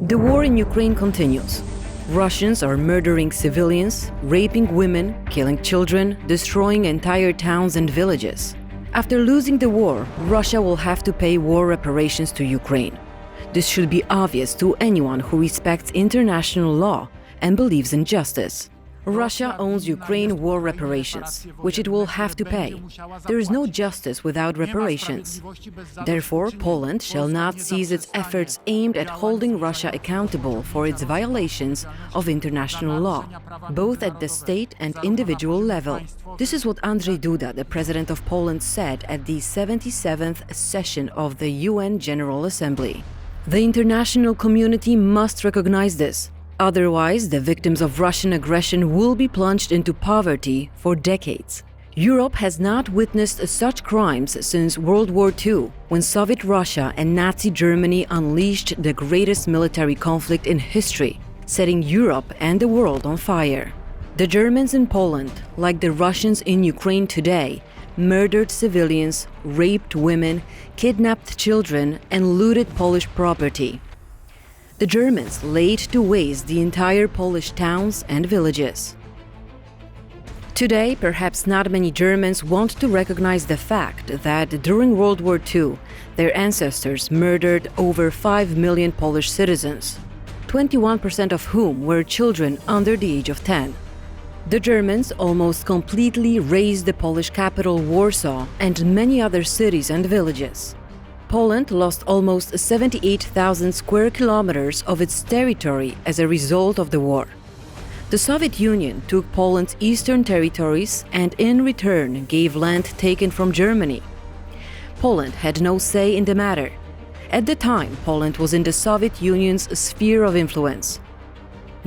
The war in Ukraine continues. Russians are murdering civilians, raping women, killing children, destroying entire towns and villages. After losing the war, Russia will have to pay war reparations to Ukraine. This should be obvious to anyone who respects international law and believes in justice. Russia owes Ukraine war reparations, which it will have to pay. There is no justice without reparations. Therefore, Poland shall not cease its efforts aimed at holding Russia accountable for its violations of international law, both at the state and individual level. This is what Andrzej Duda, the president of Poland, said at the 77th session of the UN General Assembly. The international community must recognize this. Otherwise, the victims of Russian aggression will be plunged into poverty for decades. Europe has not witnessed such crimes since World War II, when Soviet Russia and Nazi Germany unleashed the greatest military conflict in history, setting Europe and the world on fire. The Germans in Poland, like the Russians in Ukraine today, murdered civilians, raped women, kidnapped children, and looted Polish property. The Germans laid to waste the entire Polish towns and villages. Today, perhaps not many Germans want to recognize the fact that during World War II, their ancestors murdered over 5 million Polish citizens, 21% of whom were children under the age of 10. The Germans almost completely razed the Polish capital Warsaw and many other cities and villages. Poland lost almost 78,000 square kilometers of its territory as a result of the war. The Soviet Union took Poland's eastern territories and in return gave land taken from Germany. Poland had no say in the matter. At the time, Poland was in the Soviet Union's sphere of influence.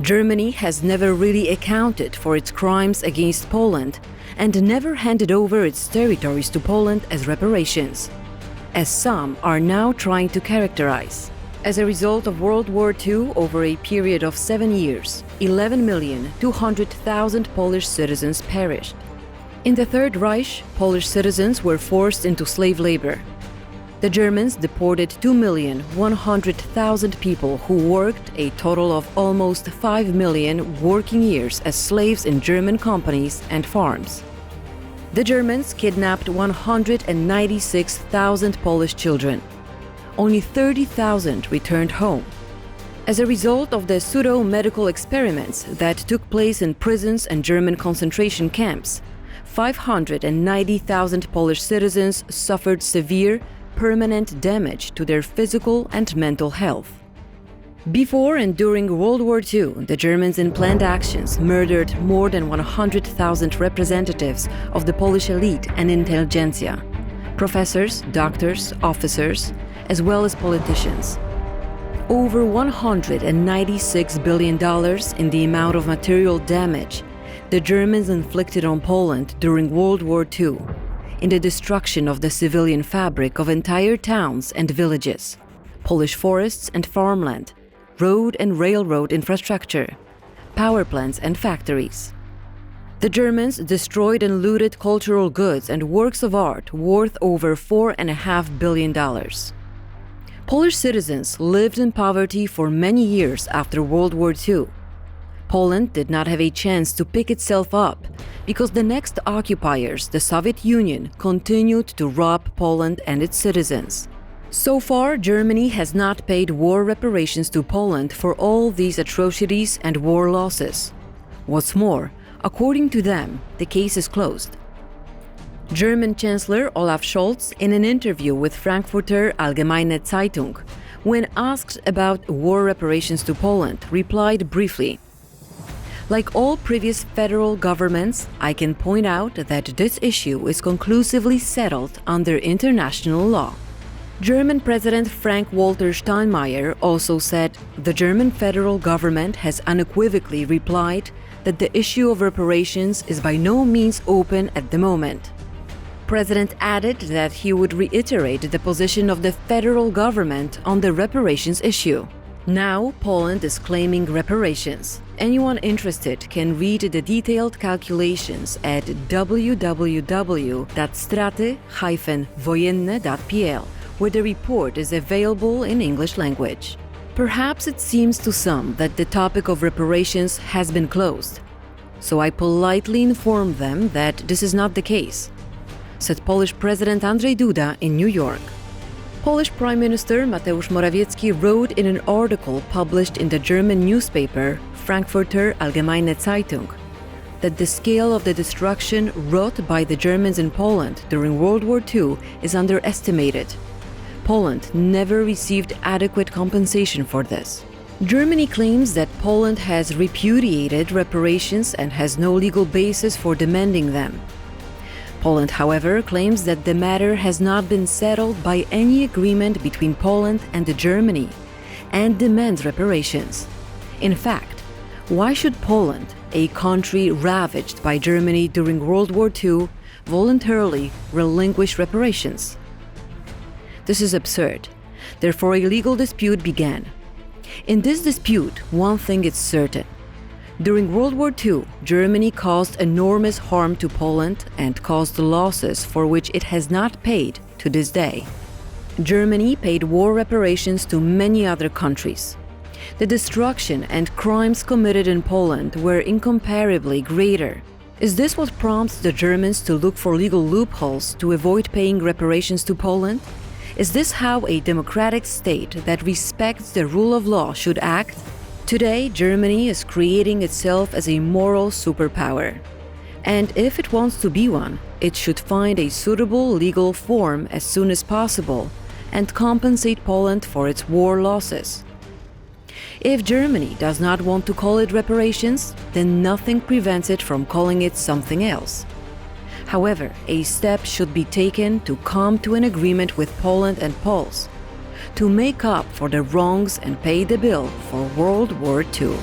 Germany has never really accounted for its crimes against Poland and never handed over its territories to Poland as reparations, as some are now trying to characterize. As a result of World War II, over a period of 7 years, 11,200,000 Polish citizens perished. In the Third Reich, Polish citizens were forced into slave labor. The Germans deported 2,100,000 people who worked a total of almost 5 million working years as slaves in German companies and farms. The Germans kidnapped 196,000 Polish children. Only 30,000 returned home. As a result of the pseudo-medical experiments that took place in prisons and German concentration camps, 590,000 Polish citizens suffered severe, permanent damage to their physical and mental health. Before and during World War II, the Germans in planned actions murdered more than 100,000 representatives of the Polish elite and intelligentsia, professors, doctors, officers, as well as politicians. Over $196 billion in the amount of material damage the Germans inflicted on Poland during World War II, in the destruction of the civilian fabric of entire towns and villages, Polish forests and farmland, road and railroad infrastructure, power plants and factories. The Germans destroyed and looted cultural goods and works of art worth over $4.5 billion. Polish citizens lived in poverty for many years after World War II. Poland did not have a chance to pick itself up because the next occupiers, the Soviet Union, continued to rob Poland and its citizens. So far, Germany has not paid war reparations to Poland for all these atrocities and war losses. What's more, according to them, the case is closed. German Chancellor Olaf Scholz, in an interview with Frankfurter Allgemeine Zeitung, when asked about war reparations to Poland, replied briefly, "Like all previous federal governments, I can point out that this issue is conclusively settled under international law." German President Frank-Walter Steinmeier also said the German federal government has unequivocally replied that the issue of reparations is by no means open at the moment. President added that he would reiterate the position of the federal government on the reparations issue. Now, Poland is claiming reparations. Anyone interested can read the detailed calculations at www.straty-wojenne.pl, where the report is available in English language. Perhaps it seems to some that the topic of reparations has been closed. So I politely informed them that this is not the case, said Polish President Andrzej Duda in New York. Polish Prime Minister Mateusz Morawiecki wrote in an article published in the German newspaper Frankfurter Allgemeine Zeitung that the scale of the destruction wrought by the Germans in Poland during World War II is underestimated. Poland never received adequate compensation for this. Germany claims that Poland has repudiated reparations and has no legal basis for demanding them. Poland, however, claims that the matter has not been settled by any agreement between Poland and Germany and demands reparations. In fact, why should Poland, a country ravaged by Germany during World War II, voluntarily relinquish reparations? This is absurd. Therefore, a legal dispute began. In this dispute, one thing is certain. During World War II, Germany caused enormous harm to Poland and caused losses for which it has not paid to this day. Germany paid war reparations to many other countries. The destruction and crimes committed in Poland were incomparably greater. Is this what prompts the Germans to look for legal loopholes to avoid paying reparations to Poland? Is this how a democratic state that respects the rule of law should act? Today, Germany is creating itself as a moral superpower. And if it wants to be one, it should find a suitable legal form as soon as possible and compensate Poland for its war losses. If Germany does not want to call it reparations, then nothing prevents it from calling it something else. However, a step should be taken to come to an agreement with Poland and Poles, to make up for the wrongs and pay the bill for World War II.